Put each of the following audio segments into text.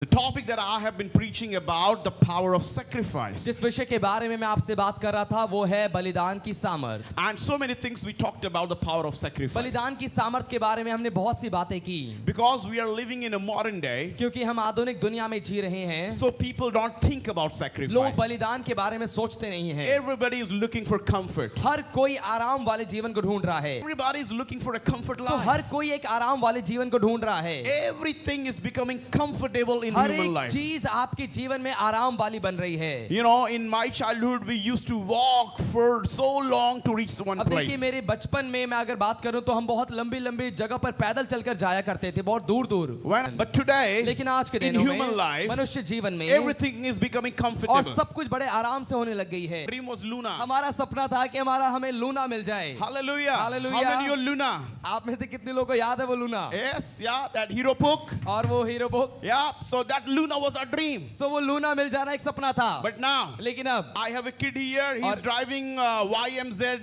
The topic that I have been preaching about, the power of sacrifice. जिस विषय के बारे में मैं आपसे बात कर रहा था वो है बलिदान की सामर्थ। And so many things we talked about the power of sacrifice. बलिदान की सामर्थ के बारे में हमने बहुत सी बातें की, Because we are living in a modern day, क्योंकि हम आधुनिक दुनिया में जी रहे हैं, so people don't think about sacrifice. लोग बलिदान के बारे में सोचते नहीं हैं। Everybody is looking for comfort. हर कोई आराम वाले जीवन को ढूंढ रहा है। Everybody is looking for a comfort तो हर life. कोई एक आराम वाले जीवन को ढूंढ रहा है। Everything is becoming comfortable in her human एक life. चीज आपके जीवन में आराम वाली बन रही है। You know, in my childhood, we used to walk for so long to reach one अब देखिए place. मेरे बचपन में मैं अगर बात करूं तो हम बहुत लंबी लंबी जगह पर पैदल चलकर जाया करते थे, बहुत दूर दूर। But today, लेकिन आज के in दिनों human में life, मनुष्य जीवन में everything is becoming और comfortable. सब कुछ बड़े आराम से होने लग गई है। Dream was Luna. हमारा सपना था कि हमें लूना मिल जाए। Hallelujah. Hallelujah. How many are Luna? आप में से कितने लोगों को याद है वो Luna? Yes, yeah, that hero book. और वो hero book, Yeah, so that Luna was our dream. सो वो लूना मिल जाना एक सपना था। But now, लेकिन अब I have a kid here. He's और- driving YMZ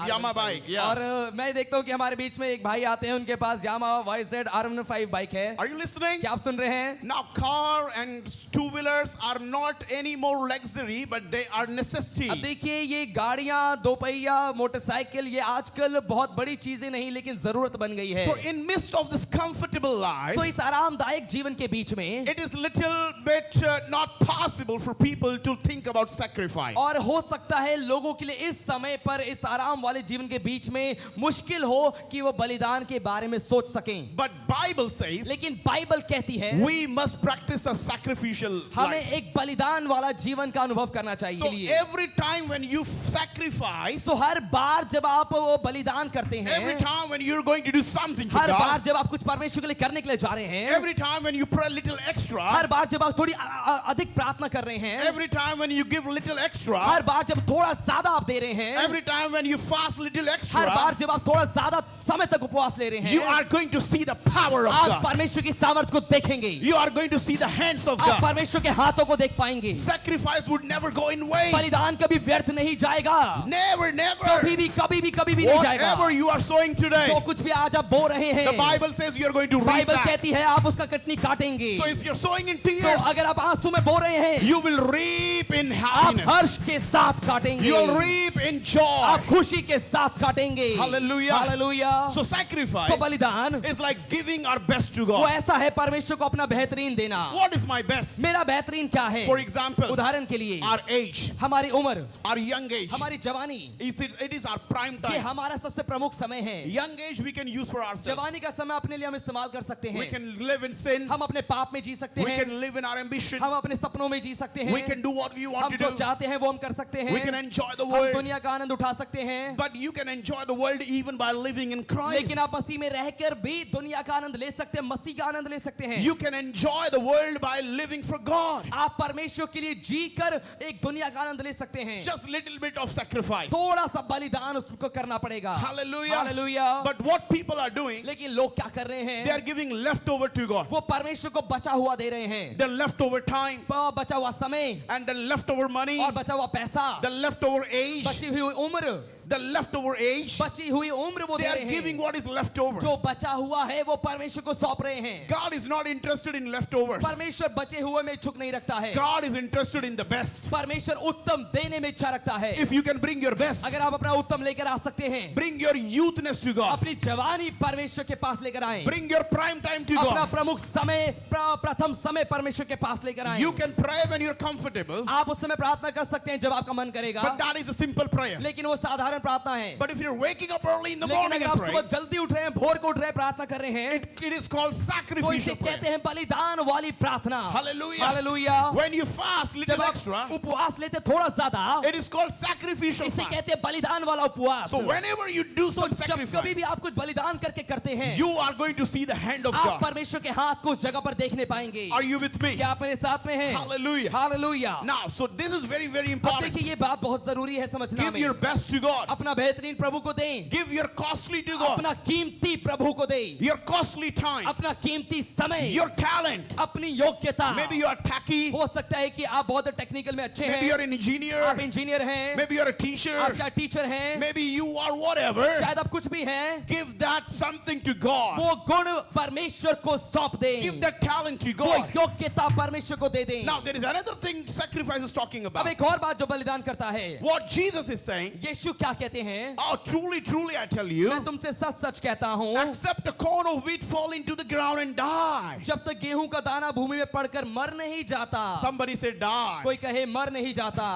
Yamaha bike. Yeah. और मैं देखता हूँ कि हमारे बीच में एक भाई आते हैं, उनके पास यामाहा YZ R15 बाइक है। Are you listening? क्या आप सुन रहे हैं? Now, car and two-wheelers are not any more luxury, but they are necessity. अब देखिए ये गाड़ियां, दो पहिया, मोटरसाइकिल, ये आजकल बहुत बड़ी चीजें नहीं लेकिन जरूरत बन गई है। So, in midst of this comfortable life, तो इस आरामदायक जीवन के बीच में it is little bit not possible for people to think about sacrifice. और हो सकता है लोगों के लिए इस समय पर इस आराम वाले जीवन के बीच में मुश्किल हो कि वो बलिदान के बारे में सोच सकें। But Bible says लेकिन बाइबल कहती है we must practice a sacrificial हमें life. एक बलिदान वाला जीवन का अनुभव करना So चाहिए। every time when you sacrifice, तो हर बार जब आप वो बलिदान करते every हैं, time when you're going to do something for her bar God, जब आप कुछ परमेश्वर के लिए करने के लिए जा रहे हैं, every time when you pray a little extra, हर बार जब आप थोड़ी अधिक प्रार्थना कर रहे हैं, every time when you give a little extra, हर बार जब थोड़ा ज्यादा आप दे रहे हैं, every time when you fast a little her extra, बार जब आप थोड़ा ज्यादा समय तक उपवास ले रहे you हैं, are going to see the power of आप God. परमेश्वर की सामर्थ को देखेंगे, You are going to see the hands of आप God. परमेश्वर के हाथों को देख पाएंगे। Sacrifice would never go in vain. बलिदान कभी व्यर्थ नहीं जाएगा, Never, never. कभी भी नहीं जाएगा। Whatever you are sowing today, जो कुछ भी आज आप बो रहे हैं, the Bible says you are going to reap Bible that. कहती है आप उसका कटनी काटेंगे। So if you're sowing in tears, तो अगर आप आंसू में बो रहे हैं, you will reap in आप happiness. हर्ष के साथ काटेंगे, You will reap in joy. आप खुशी के साथ काटेंगे। Hallelujah. हालेलुया। So sacrifice तो बलिदान is like giving our best to वो God. ऐसा है परमेश्वर को अपना बेहतरीन देना। What is my best? मेरा बेहतरीन क्या है? For example, उदाहरण के लिए our age, हमारी उम्र, our young age. हमारी जवानी, It is our prime ये time. हमारा सबसे प्रमुख समय है। Young age we can use for ourselves. जवानी का समय अपने लिए हम इस्तेमाल कर सकते We हैं। can live in sin. हम अपने पाप में जी सकते We हैं, can live in our ambition. हम अपने सपनों में जी सकते We हैं, can do what we हम want to जो do. चाहते हैं वो हम कर सकते हैं, We can enjoy the हम world. दुनिया का आनंद उठा सकते हैं। But you can enjoy the world even by living in Christ. लेकिन आप मसीह में रहकर भी दुनिया का आनंद ले सकते हैं, मसीह का आनंद ले सकते हैं। You can enjoy the world by living for God. आप परमेश्वर के लिए जी कर एक दुनिया का आनंद ले सकते हैं। Just little bit of sacrifice. थोड़ा सा बलिदान उसको करना पड़ेगा। Hallelujah. Hallelujah. But what people are doing, लेकिन लोग क्या कर रहे they हैं? are giving leftover to God. वो परमेश्वर को बचा हुआ दे रहे हैं, The leftover time बचा हुआ समय and the leftover money, और बचा हुआ पैसा, the leftover age, बची हुई उम्र, the leftover age. बची हुई उम्र वो They दे are रहे giving हैं। what is leftover. जो बचा हुआ है वो परमेश्वर को सौंप रहे हैं। God is not interested in leftovers. परमेश्वर बचे हुए में इच्छुक नहीं रखता है, God is interested in the best. परमेश्वर उत्तम देने में इच्छा रखता है। If you can bring your best, अगर आप अपना उत्तम लेकर आ सकते हैं, bring your youthness to God. अपनी जवानी परमेश्वर के पास लेकर आएं, Bring your prime time to अपना God. प्रमुख समय, प्रथम समय परमेश्वर के पास लेकर आएं। You can pray when you're comfortable, आप उस समय प्रार्थना कर सकते हैं जब आपका मन करेगा, but that is a simple prayer. लेकिन वो साधारण प्रार्थना है। But if you're waking up early in the लेकिन morning अगर and आप praying, सुबह जल्दी उठ रहे हैं, भोर को उठ रहे हैं, प्रार्थना कर रहे हैं, it is called तो इसे sacrificial कहते prayer. हैं बलिदान वाली प्रार्थना। Hallelujah. Hallelujah. When you fast little जब आप extra, उपवास लेते थोड़ा ज्यादा, it is called sacrificial इसे fast. कहते हैं बलिदान वाला उपवास। So whenever you do some जब कभी sacrifice, भी आप कुछ बलिदान करके करते हैं, you are going to see the hand of आप God. परमेश्वर के हाथ को उस जगह पर देखने पाएंगे। Are you with me? क्या आप मेरे साथ में हैं? Hallelujah. Hallelujah. Now, so this is very, very अब important. देखिए ये बात बहुत जरूरी है समझना Give में। your best to God. अपना बेहतरीन प्रभु को दें, Give your costly to God. अपना कीमती प्रभु को दें, Your costly time. अपना कीमती समय, Your talent. अपनी योग्यता। Maybe you are tacky. हो सकता है कि आप बहुत टेक्निकल में अच्छे Maybe you हैं, are an engineer. आप इंजीनियर हैं, Maybe you are a teacher. आप शायद टीचर हैं, Maybe you are whatever. शायद आप कुछ भी हैं। Give that something to God. वो गुण परमेश्वर को सौंप दें, Give that talent to वो God. योग्यता परमेश्वर को दे दें। Now there is another thing sacrifice is talking अब about. एक और बात जो बलिदान करता है, What Jesus is saying, यीशु क्या कहते हैं? oh truly, truly I tell you, मैं तुमसे सच सच कहता हूँ, except a corn of wheat fall into the ground and die. जब तक गेहूं का दाना भूमि में पड़कर मर नहीं जाता, Somebody say die. कोई कहे मर नहीं जाता,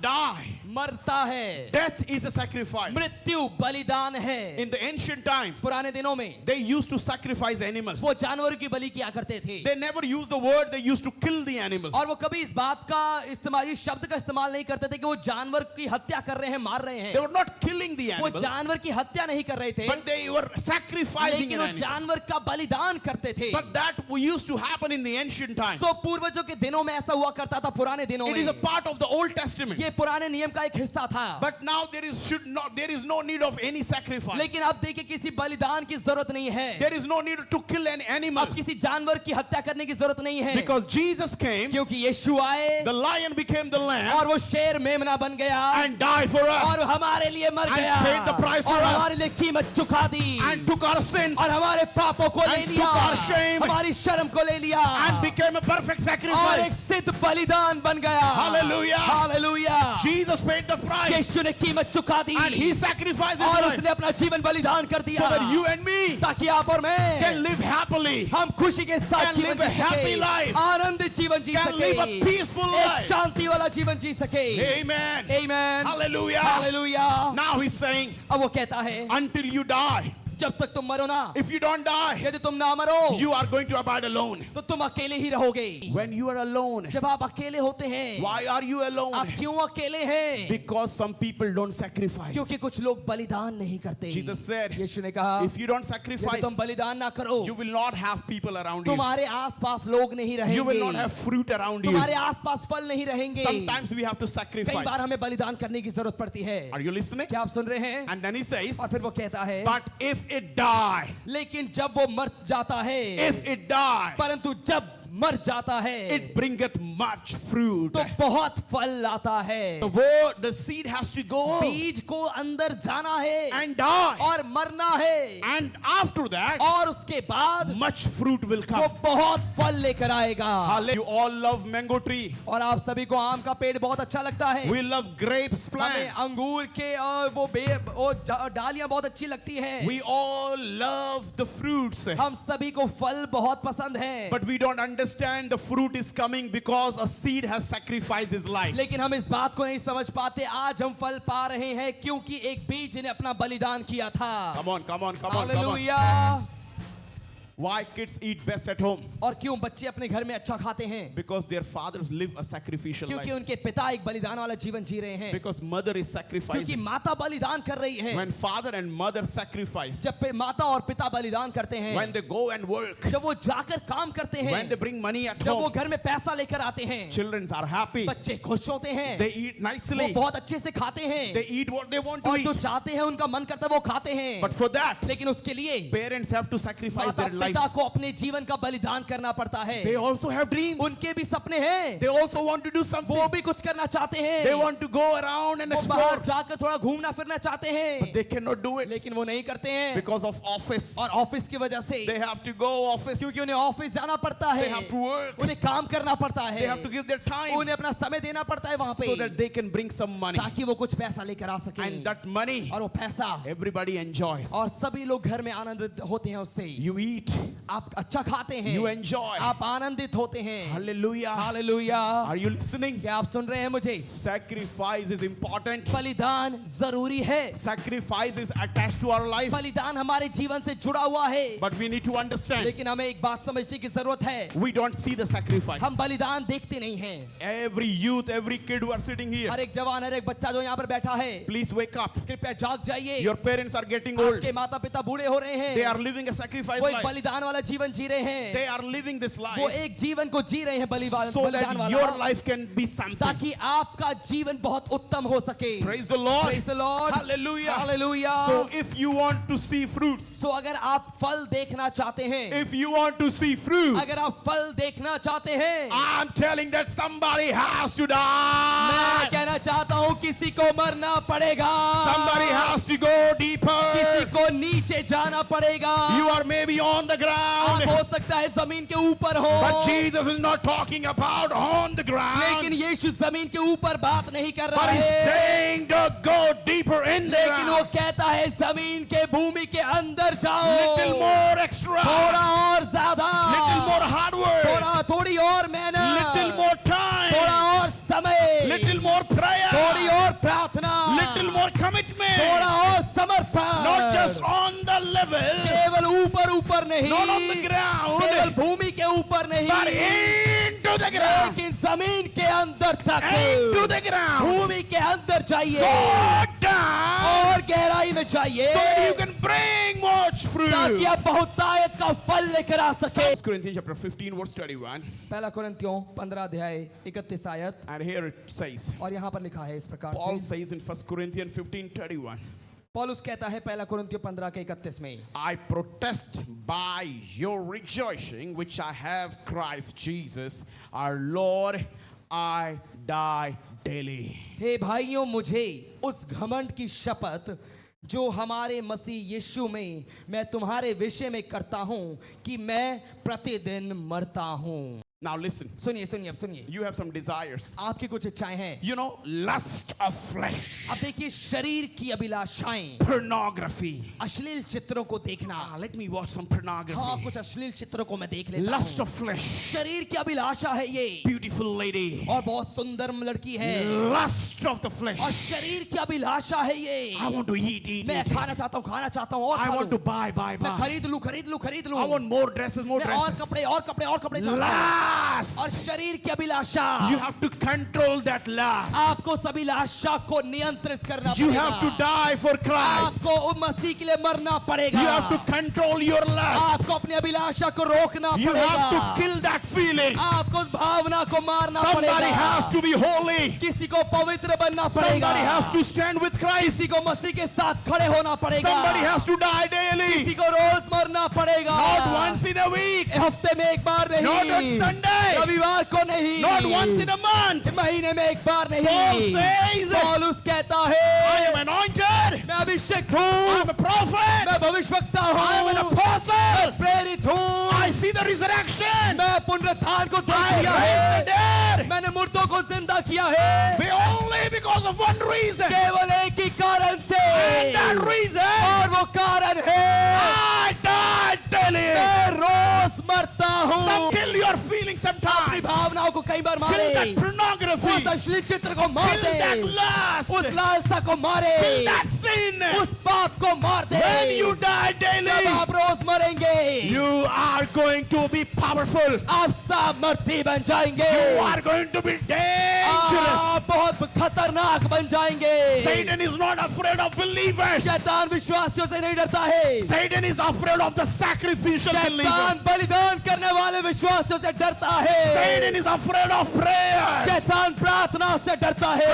Die. मरता है। Death is a sacrifice. मृत्यु बलिदान है। In the ancient time, पुराने दिनों में they used to sacrifice animal. वो जानवरों की बलि किया करते थे, They never used the word, they used to kill the animal. और वो कभी इस बात का इस्तेमाल, इस शब्द का इस्तेमाल नहीं करते थे कि वो जानवर की हत्या कर रहे हैं, मार रहे They हैं। were not killing the वो animal, जानवर की हत्या नहीं कर रहे थे, but they were sacrificing लेकिन an वो animal. जानवर का बलिदान करते थे। But that used to happen in the ancient time. सो पूर्वजों के दिनों में ऐसा हुआ करता था, पुराने दिनों It is a में। part of the Old Testament. ये पुराने नियम का एक हिस्सा था, But now there is no need of any sacrifice. लेकिन अब देखिए किसी बलिदान की जरूरत नहीं है। There is no need to kill an animal. अब किसी जानवर की हत्या करने की जरूरत नहीं है, Because Jesus came, क्योंकि यीशु आए the lion became the lamb और वो शेर मेमना बन गया and died for us और हमारे लिए मर And गया paid the price for और us. हमारे लिए कीमत चुका दी and took our sins और हमारे पापों को ले And लिया, took our shame. हमारी शर्म को ले लिया and became a perfect और एक sacrifice. सिद्ध बलिदान बन गया। Hallelujah. Hallelujah. Jesus paid the price यीशु ने कीमत चुका दी and he sacrificed his और life उसने अपना जीवन बलिदान कर दिया so that you and me ताकि आप और मैं can live happily, हम खुशी के साथ Can जीवन live a जी happy सके, life. आनंदित जीवन जी can सके, live a peaceful एक life. शांति वाला जीवन जी सके। Amen. आमेन। Hallelujah. Hallelujah. Now he's saying, अब वो कहता है until you die, जब तक तुम मरो ना, if you don't die, यदि तुम ना मरो you are going to abide alone. तो तुम अकेले ही रहोगे। When you are alone, जब आप अकेले होते हैं, why are you आप alone? क्यों अकेले हैं? Because some people don't sacrifice. क्योंकि कुछ लोग बलिदान नहीं करते। Jesus said, यीशु ने कहा, if you don't यदि sacrifice, तुम बलिदान ना करो, you will not have people around you. तुम्हारे आसपास लोग नहीं You will not रहेंगे, have fruit around you. तुम्हारे आसपास फल नहीं रहेंगे। Sometimes we have to कई sacrifice. बार हमें बलिदान करने की जरूरत पड़ती है। Are you listening? क्या आप सुन रहे हैं? And then he says, और फिर वो कहता है, but if it die, लेकिन जब वो मर जाता है, if it die, परंतु जब मर जाता है, it bringeth much fruit. तो बहुत फल लाता है। The word, the seed has to go बीज को अंदर जाना है and die. और मरना है, And after that, और उसके बाद much fruit will वो come. बहुत फल लेकर आएगा। Hallelujah. You all love mango tree. और आप सभी को आम का पेड़ बहुत अच्छा लगता है। We love grapes हमें plant. अंगूर के और वो डालियां बहुत अच्छी लगती हैं। We all love the fruits. हम सभी को फल बहुत पसंद हैं। But we don't understand the fruit is coming because a seed has sacrificed his life. लेकिन हम इस बात को नहीं समझ पाते, आज हम फल पा रहे हैं क्योंकि एक बीज ने अपना बलिदान किया था। Come on, come on, come on, come on. Hallelujah. Why kids eat best at home? और क्यों बच्चे अपने घर में अच्छा खाते हैं? Because their fathers live a sacrificial क्योंकि life. उनके पिता एक बलिदान वाला जीवन जी रहे हैं। Because mother is क्योंकि sacrificing. माता बलिदान कर रही है। When father and mother sacrifice, जब माता और पिता बलिदान करते हैं, when they go and work, जब वो जाकर काम करते हैं, when they bring money at जब वो home, घर में पैसा लेकर आते हैं, children are happy. बच्चे खुश होते हैं, They eat वो nicely. बहुत अच्छे से खाते हैं, They eat what they want to और जो eat. चाहते हैं उनका मन करता है वो खाते हैं। But for that, लेकिन उसके लिए parents have to sacrifice माता their life. पिता को अपने जीवन का बलिदान करना पड़ता है। They also have dreams. उनके भी सपने हैं, They also want to do something. वो भी कुछ करना चाहते हैं, They want to go around and वो बाहर explore. जाकर थोड़ा घूमना फिरना चाहते हैं, But they cannot do it लेकिन वो नहीं करते हैं because of office. और ऑफिस की वजह से, They have to go office. क्योंकि उन्हें ऑफिस जाना पड़ता They है, have to work. उन्हें काम करना पड़ता है, They have to give their time उन्हें अपना समय देना पड़ता है वहां पे, so that they can bring some money. ताकि वो कुछ पैसा लेकर आ सके। And that money, और वो पैसा everybody enjoys. और सभी लोग घर में आनंदित होते हैं उससे। You eat. आप अच्छा खाते हैं, You enjoy. आप आनंदित होते हैं। Hallelujah. Hallelujah. Are you listening? क्या आप सुन रहे हैं मुझे? Sacrifice is important. बलिदान जरूरी है, Sacrifice is attached to our life. बलिदान हमारे जीवन से जुड़ा हुआ है, But we need to understand, लेकिन हमें एक बात समझने की जरूरत है, we don't see the sacrifice. हम बलिदान देखते नहीं हैं। Every youth, every kid who are sitting here, हर एक जवान, हर एक बच्चा जो यहाँ पर बैठा है, please wake up. कृपया जाग जाइए। Your parents are getting old. आपके माता पिता बूढ़े हो रहे हैं, They are living a sacrifice वो एक life. बलिदान वाला वाला जीवन जी रहे हैं, they are living this वो life एक जीवन को जी रहे हैं बलिदान so that वाला, your life can be something. ताकि आपका जीवन बहुत उत्तम हो सके. Praise the Lord. Praise the Lord. Hallelujah. Hallelujah. So if you want to see fruit, So अगर आप फल देखना चाहते हैं, if you want to see fruit, अगर आप फल देखना चाहते हैं, I'm telling that somebody has to मैं die. कहना चाहता हूँ किसी को मरना पड़ेगा, Somebody has to go किसी deeper. को नीचे जाना पड़ेगा. You are maybe on the आप ground, हो सकता है जमीन के ऊपर हो, but Jesus is not talking about on the लेकिन ground, यीशु जमीन के ऊपर बात नहीं कर रहा but he's है, saying to go deeper in the लेकिन वो ground. कहता है जमीन के भूमि के अंदर जाओ, Little more extra, थोड़ा और ज्यादा, little more hard work, थोड़ी और मेहनत, little more थोड़ा time, और समय, little more थोड़ी prayer, और प्रार्थना, little more commitment. थोड़ा और समर्पण, Not just on the level, केवल ऊपर ऊपर नहीं, not on the केवल ground, भूमि के ऊपर but नहीं, into the ground, लेकिन जमीन के अंदर तक, into the ground. भूमि के अंदर जाइए Go down और गहराई में जाइए, so that you can bring much ताकि fruit. आप बहुतायत का फल लेकर आ सके. 1 Corinthians chapter 15 verse 31, पहला कुरिन्थियों 15 अध्याय 31 आयत, and here it says, और यहाँ पर लिखा है इस प्रकार Paul से, says in 1 Corinthians 15:31, पौलुस कहता है पहला कुरिन्थियों 15 के 31 में, I protest by your rejoicing which I have Christ Jesus our Lord, I die daily. हे भाइयों मुझे उस घमंड की शपथ जो हमारे मसीह यीशु में मैं तुम्हारे विषय में करता हूं कि मैं प्रतिदिन मरता हूं. Now listen, सुनिए सुनिए अब सुनिए, you have some desires. आपकी कुछ इच्छाएं हैं. You know, lust of flesh, अब देखिए शरीर की अभिलाषाएं, pornography. अश्लील चित्रों को देखना. Let me watch some हाँ, pornography. कुछ अश्लील चित्रों को मैं देख लेता Lust हूं. of flesh, शरीर की अभिलाषा है ये, beautiful lady. और बहुत सुंदर लड़की है, Lust of the flesh. और शरीर की अभिलाषा है ये. I want to eat मैं it. खाना चाहता हूँ और I खा want to लूं. buy. मैं खरीद लूं. I want more dresses, more मैं और dresses. कपड़े चाहता हूं. Lust. और शरीर की अभिलाषा, You have to control that lust. आपको उस अभिलाषा को नियंत्रित करना You पड़ेगा. have to die for Christ. आपको उस मसीह के लिए मरना पड़ेगा. You have to control your lust. आपको अपनी अभिलाषा को रोकना You पड़ेगा. have to kill that feeling. आपको उस भावना को मारना Somebody पड़ेगा. has to be holy. किसी को पवित्र बनना पड़ेगा. Somebody has to stand with Christ. किसी को मसीह के साथ खड़े होना पड़ेगा. Somebody has to die किसी daily. को रोज मरना पड़ेगा. Not once in a week. हफ्ते में एक बार नहीं, Not on Sunday. रविवार को नहीं, Not once in a month. महीने में एक बार नहीं. Paul says, पौलुस कहता I है, am anointed. मैं अभिषेक I हूँ, am a prophet. मैं भविष्यवक्ता I am an हूँ, apostle. प्रेरित हूँ, I see the resurrection. मैं पुनरुत्थान को I देख लिया raised the है, dead. मैंने मुर्दों को जिंदा किया है, But only because of one reason. केवल एक ही कारण से, And that reason, और वो कारण है I died daily. मैं रोज मरता Some हूँ. kill your feelings अपनी sometimes. भावनाओं को कई बार Kill मारे, that pornography. उस अश्लील चित्र को मार Kill दे, that lust. उस लालसा को मारे, Kill that sin. उस पाप को मार दे. When you die जब daily, आप रोज मरेंगे, you are going to be powerful. आप सामर्थी बन जाएंगे, You are going to be dangerous. आप बहुत खतरनाक बन जाएंगे. Satan is not afraid of believers. शैतान विश्वासियों से नहीं डरता है. Satan is afraid of the sacrificial शैतान believers. बलिदान करने वाले विश्वासियों से डरता है. Satan is afraid of prayer. शैतान प्रार्थना से डरता है.